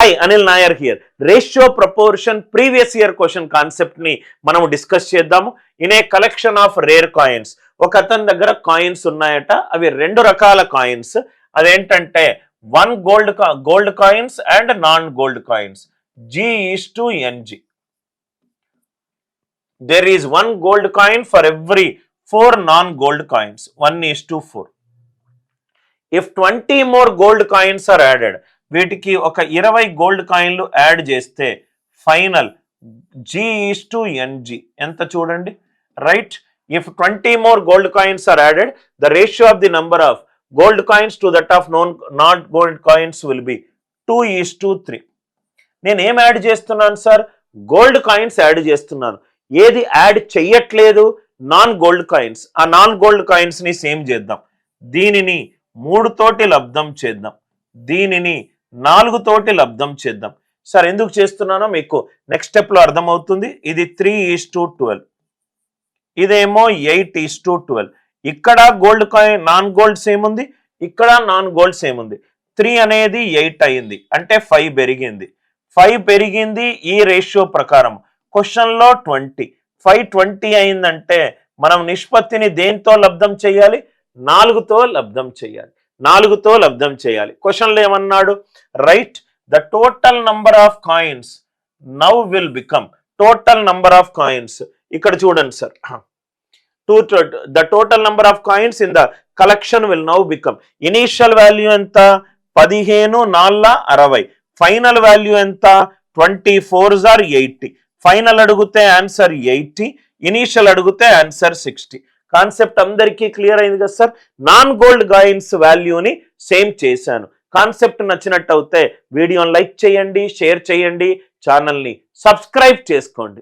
Hi, Anil Nair here. Ratio proportion previous year question concept ని మనం discuss చేద్దాము. In a collection of rare coins, ఒక అతని దగ్గర కాయిన్స్ ఉన్నాయట. అవి రెండు రకాల కాయిన్స్. అదేంటంటే one gold coins and non gold coins. G:NG. There is one gold coin for every 4 non-gold coins. 1:4. If 20 more gold coins are added, వీటికి ఒక 20 గోల్డ్ కాయిన్లు యాడ్ చేస్తే ఫైనల్ G:NG ఎంత చూడండి, right? If 20 more gold coins are added, the ratio of the number of gold coins to that of not gold coins will be 2:3. నేను ఏం add చేస్తున్నాను sir? Gold coins add చేస్తున్నాను. ఏది add చెయ్యట్లేదు? Non gold coins. ఆ non gold coins ని same చేద్దాం. దీనిని 3 తోటి లబ్ధం చేద్దాం, దీనిని 4 తోటి లబ్ధం చేద్దాం. సార్ ఎందుకు చేస్తున్నానో మీకు నెక్స్ట్ స్టెప్ లో అర్థమవుతుంది. ఇది 3:12, ఇదేమో 8:12. ఇక్కడ gold coin non gold same ఉంది, ఇక్కడ నాన్ గోల్డ్ సేమ్ ఉంది. 3 అనేది 8 అయింది, అంటే 5 పెరిగింది. 5 పెరిగింది ఈ రేషియో ప్రకారం. క్వశ్చన్ లో 20, 5:20 అయిందంటే మనం నిష్పత్తిని దేంతో లబ్ధం చేయాలి? 4తో లబ్ధం చేయాలి. 4తో లబ్ధం చేయాలి. క్వశ్చన్లో ఏమన్నాడు? Right the total number of coins now will become, total number of coins ఇక్కడ చూడండి sir, the total number of coins in the collection will now become. Initial value ఎంత? 15 4 60. ఫైనల్ వాల్యూ ఎంత? 24 ఆర్ 80. ఫైనల్ అడిగితే answer 80, initial అడిగితే answer 60. Concept అందరికీ clear అయింది కదా sir? Non gold coins వాల్యూని సేమ్ చేశాను. కాన్సెప్ట్ నచ్చినట్టు అయితే వీడియోని లైక్ చేయండి, షేర్ చేయండి, ఛానల్ని సబ్స్క్రైబ్ చేసుకోండి.